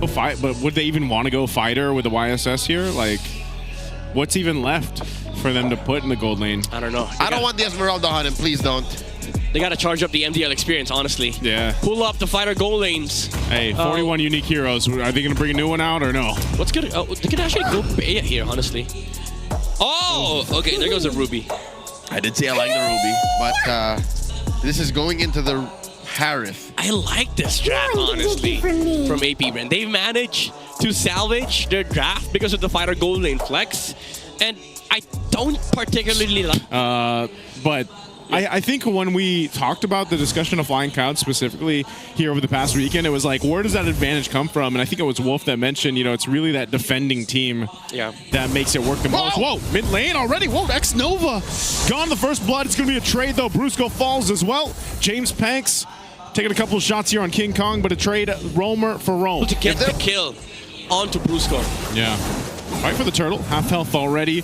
Fight, but would they even want to go fighter with the YSS here? Like, what's even left for them to put in the gold lane? I don't know. I don't want the Esmeralda on him. Please don't. They got to charge up the MDL experience, honestly. Yeah. Pull up the fighter gold lanes. Hey, 41 unique heroes. Are they going to bring a new one out or no? What's good? Oh, they could actually go Baya here, honestly. Oh, okay. There goes the Ruby. I did say I like the Ruby, but this is going into the Harith. I like this draft, honestly, from AP BREN. They managed to salvage their draft because of the fighter gold lane flex, and I don't particularly like. But I think when we talked about the discussion of Flying Cloud specifically here over the past weekend, it was like, where does that advantage come from? And I think it was Wolf that mentioned, you know, it's really that defending team that makes it work the most. Whoa, mid lane already. Whoa, X-Nova gone the first blood. It's going to be a trade, though. Brusco falls as well. James Panks taking a couple of shots here on King Kong, but a trade roamer for Rome. To get the kill onto Brusco. Yeah. Fight for the turtle. Half health already.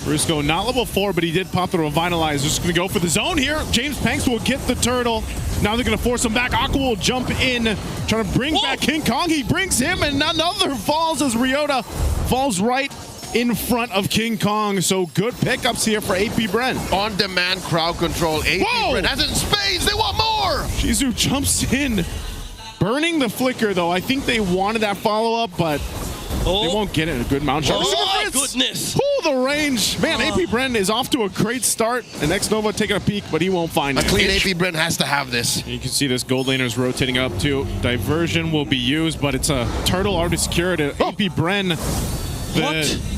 Brusco not level 4, but he did pop the Revitalize. Just going to go for the zone here. James Panks will get the turtle. Now they're going to force him back. Aqua will jump in, trying to bring back King Kong. He brings him, and another falls as Ryota falls right in front of King Kong. So good pickups here for AP BREN. On-demand crowd control. AP BREN has it in spades. They want more. Shizu jumps in, burning the flicker, though. I think they wanted that follow-up, but they won't get it. A good mount shot. Oh, my goodness. The range. Man, AP BREN is off to a great start. And X-Nova taking a peek, but he won't find it. A clean AP BREN has to have this. You can see this gold laner's rotating up too. Diversion will be used, but it's a turtle already secured. AP BREN.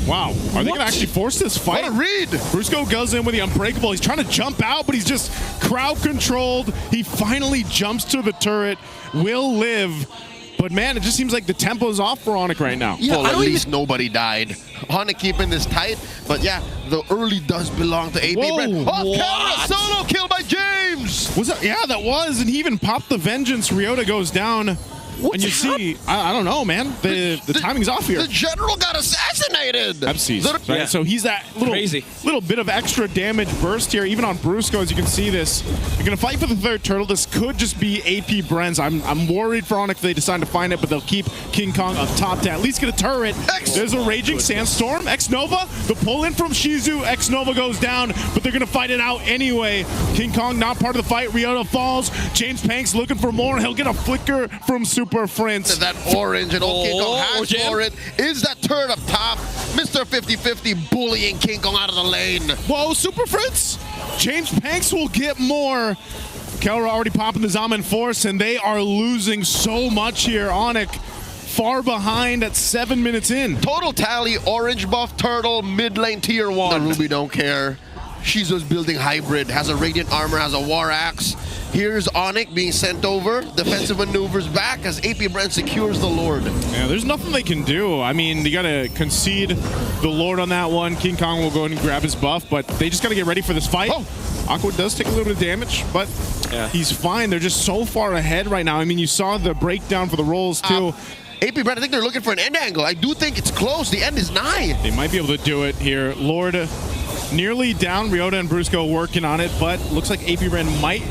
Wow. Are they going to actually force this fight? What a read. Brusco goes in with the Unbreakable. He's trying to jump out, but he's just crowd controlled. He finally jumps to the turret. Will live. But man, it just seems like the tempo is off for ONIC right now. Yeah, well, at least nobody died. ONIC keeping this tight, but yeah, the early does belong to AP BREN. Oh, counter solo kill by James! Was that? Yeah, that was, and he even popped the Vengeance. Ryota goes down. And you see, I don't know, man. The timing's off here. The general got assassinated. Right? Yeah. So he's that little bit of extra damage burst here, even on Brusco, as you can see this. You're going to fight for the third turtle. This could just be AP BREN's. I'm worried for ONIC if they decide to find it, but they'll keep King Kong up top to at least get a turret. There's a Raging Sandstorm. X-Nova, the pull in from Shizu. X-Nova goes down, but they're going to fight it out anyway. King Kong not part of the fight. Ryota falls. James Panks looking for more. He'll get a flicker from Super Prince. That orange and old King Kong has for it. Is that turret up top? Mr. 50-50 bullying King Kong out of the lane. Whoa, Super Prince. James Panks will get more. Kelra already popping the Zaman Force, and they are losing so much here. ONIC far behind at 7 minutes in. Total tally, orange buff turtle, mid lane tier 1. The Ruby don't care. Shizu's building hybrid, has a radiant armor, has a war axe. Here's ONIC being sent over. Defensive maneuvers back as AP BREN secures the Lord. Yeah, there's nothing they can do. I mean, you got to concede the Lord on that one. King Kong will go ahead and grab his buff, but they just got to get ready for this fight. Aqua does take a little bit of damage, but he's fine. They're just so far ahead right now. I mean, you saw the breakdown for the rolls, too. AP BREN, I think they're looking for an end angle. I do think it's close. The end is nigh. They might be able to do it here. Lord nearly down. Ryota and Brusco working on it, but looks like AP BREN might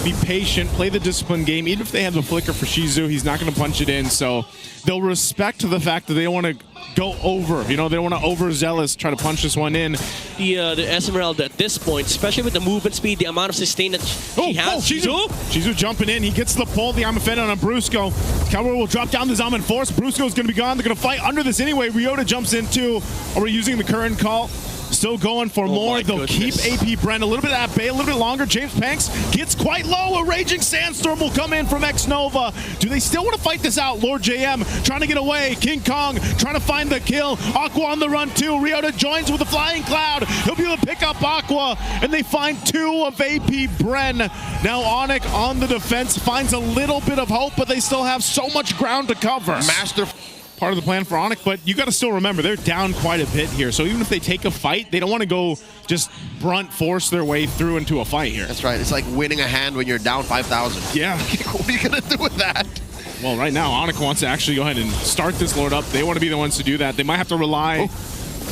be patient, play the discipline game. Even if they have the flicker for Shizu, he's not going to punch it in. So they'll respect the fact that they don't want to go over. You know, they don't want to overzealous try to punch this one in. The Esmeralda at this point, especially with the movement speed, the amount of sustain that she has. Shizu jumping in. He gets the pull. The Amafena on Brusco. Kelra will drop down the Zaman Force. Brusco's going to be gone. They're going to fight under this anyway. Ryota jumps in too. Are we using the current call? Still going for more. They'll keep AP BREN a little bit at bay, a little bit longer. James Panks gets quite low. A Raging Sandstorm will come in from X-Nova. Do they still want to fight this out? Lord JM trying to get away. King Kong trying to find the kill. Aqua on the run too. Ryota joins with a Flying Cloud. He'll be able to pick up Aqua, and they find 2 of AP BREN. Now ONIC on the defense finds a little bit of hope, but they still have so much ground to cover. Master part of the plan for ONIC, but you got to still remember they're down quite a bit here. So even if they take a fight, they don't want to go just brunt force their way through into a fight here. That's right. It's like winning a hand when you're down 5,000. Yeah. What are you going to do with that? Well, right now, ONIC wants to actually go ahead and start this Lord up. They want to be the ones to do that. They might have to rely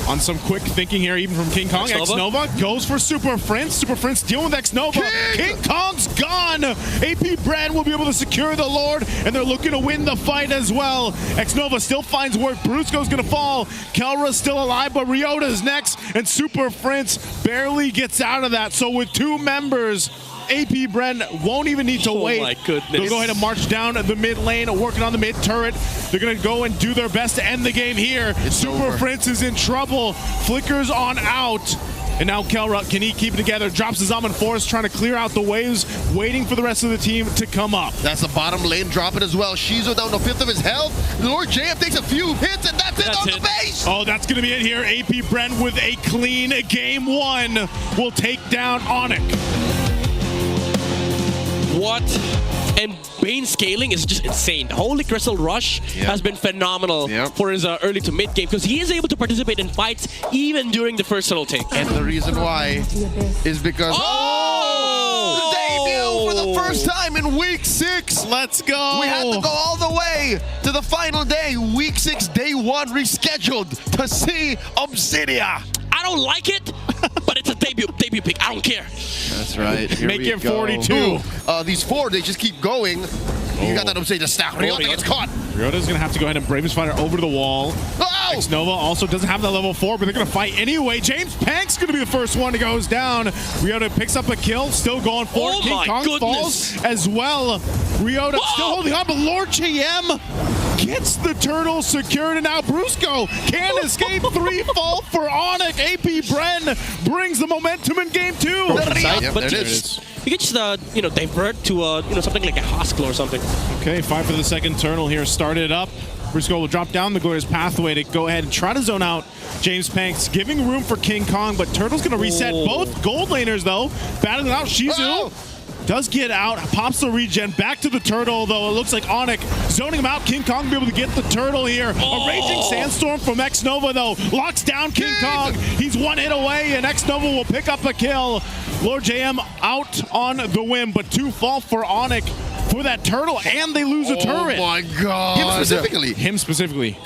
On some quick thinking here, even from King Kong. X-Nova goes for Super Prince. Super Prince dealing with X-Nova. King Kong's gone. AP BREN will be able to secure the Lord, and they're looking to win the fight as well. X-Nova still finds work. Brusco's going to fall. Kelra's still alive, but Ryota's next, and Super Prince barely gets out of that. So with 2 members, AP BREN won't even need to wait. Oh my goodness. They'll go ahead and march down the mid lane, working on the mid turret. They're going to go and do their best to end the game here. Super Prince is in trouble. Flickers on out. And now Kelra, can he keep it together? Drops his Almond Force, trying to clear out the waves, waiting for the rest of the team to come up. That's the bottom lane dropping as well. Shizu down to 5th of his health. Lord JF takes a few hits, and that's it on the base. Oh, that's going to be it here. AP BREN with a clean game 1 will take down ONIC. What? And Bane scaling is just insane. The Holy Crystal Rush has been phenomenal for his early to mid game, because he is able to participate in fights even during the first little take. And the reason why is because the debut for the first time in week 6. Let's go. We had to go all the way to the final day, week 6, day 1, rescheduled to see Obsidia. I don't like it, but it's a debut pick. I don't care. That's right. Here Make it 42. These 4, they just keep going. You got that Obsidian stack. Ryota gets caught. Ryota's going to have to go ahead and brave his fighter over the wall. Oh! X-Nova also doesn't have that level 4, but they're going to fight anyway. James Pank's going to be the first one that goes down. Ryota picks up a kill, still going for it. King Kong falls as well. Ryota still holding on, but Lord JM gets the turtle secured, and now Brusco can't escape. 3 fall for ONIC. AP BREN brings the momentum in game 2. Yep, but there it is. You can just divert to something like a Haskell or something. Okay, 5 for the second turtle here. Started up. Brusco will drop down the Glorious Pathway to go ahead and try to zone out James Panks, giving room for King Kong, but Turtle's going to reset both gold laners, though. Battling out Shizu. Does get out, pops the regen, back to the turtle, though. It looks like ONIC zoning him out. King Kong will be able to get the turtle here. A Raging Sandstorm from X-Nova, though, locks down King Kong. He's 1 hit away, and X-Nova will pick up a kill. Lord JM out on the whim, but 2 fall for ONIC for that turtle, and they lose a turret. Oh my God. Him specifically.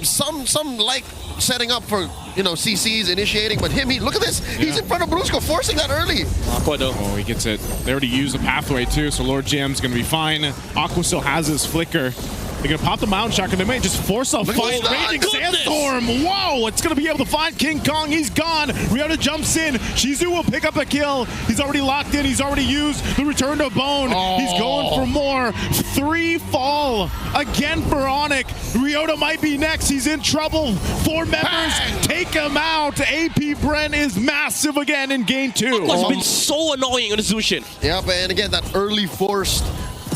Some like setting up for, CCs initiating, but look at this. He's in front of Brusco, forcing that early. Aqua, though. Oh, he gets it. They already used the pathway, too, so Lord JM's going to be fine. Aqua still has his flicker. They're going to pop the Mountain Shock, and they may just force a fight. Raging Sandstorm. Whoa, it's going to be able to find King Kong. He's gone. Ryota jumps in. Shizu will pick up a kill. He's already locked in. He's already used the return to bone. He's going for more. 3 fall again for ONIC. Ryota might be next. He's in trouble. 4 members take him out. AP BREN is massive again in game 2. Aqua's been so annoying on the Zushin. Yep, and again, that early forced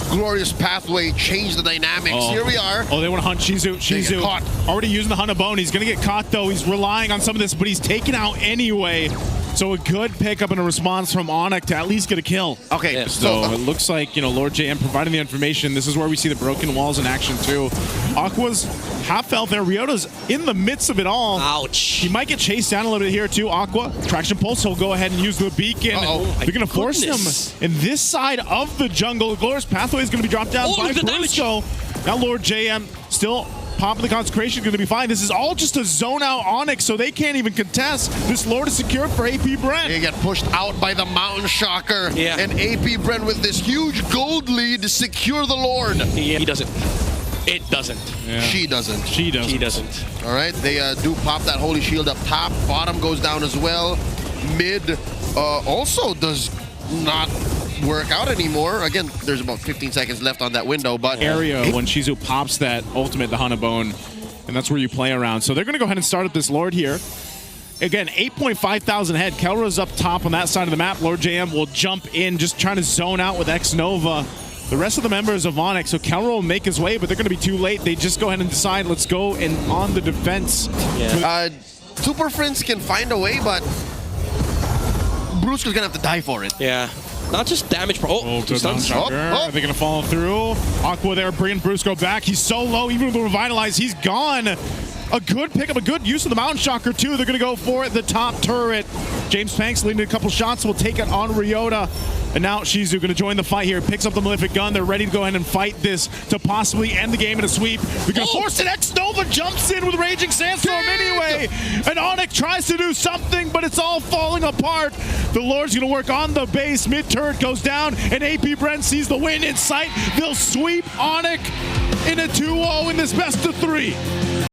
Glorious Pathway changed the dynamics. Here we are. Oh, they want to hunt Shizu. Shizu caught. Already using the Hunt of Bone. He's going to get caught, though. He's relying on some of this, but he's taken out anyway. So a good pickup and a response from ONIC to at least get a kill. Okay, so it looks like, Lord JM providing the information. This is where we see the broken walls in action, too. Aqua's half health there. Ryota's in the midst of it all. Ouch. He might get chased down a little bit here, too. Aqua, Traction Pulse, he'll go ahead and use the beacon. They're going to force him in this side of the jungle. Glorious Pathway is going to be dropped down by Brusco. Now Lord JM still popping the Consecration, going to be fine. This is all just a zone out ONIC, so they can't even contest. This Lord is secured for AP BREN. They get pushed out by the Mountain Shocker. Yeah. And AP BREN with this huge gold lead to secure the Lord. He doesn't. It doesn't. Yeah. She doesn't. She doesn't. All right, they do pop that Holy Shield up top. Bottom goes down as well. Mid also does not work out anymore. Again, there's about 15 seconds left on that window, but area when Shizu pops that ultimate, the Hanabone, and that's where you play around. So they're going to go ahead and start up this Lord here. Again, 8.5 thousand head. Kelra's up top on that side of the map. Lord JM will jump in, just trying to zone out with X-Nova. The rest of the members of ONIC, so Kelra will make his way, but they're going to be too late. They just go ahead and decide, let's go and on the defense. Yeah. Super Prince can find a way, but Brusco's going to have to die for it. Yeah. Not just damage, bro. Good stuns. Are they going to follow through? Aqua there, bringing Brusco back. He's so low, even with the Revitalize, he's gone. A good pickup, a good use of the Mountain Shocker, too. They're going to go for the top turret. James Panks leading a couple shots will take it on Ryota. And now Shizu going to join the fight here. Picks up the Malefic gun. They're ready to go ahead and fight this to possibly end the game in a sweep. We're going to force it. X-Nova jumps in with Raging Sandstorm anyway. And ONIC tries to do something, but it's all falling apart. The Lord's going to work on the base. Mid-turret goes down, and AP BREN sees the win in sight. They'll sweep ONIC in a 2-0 in this best of 3.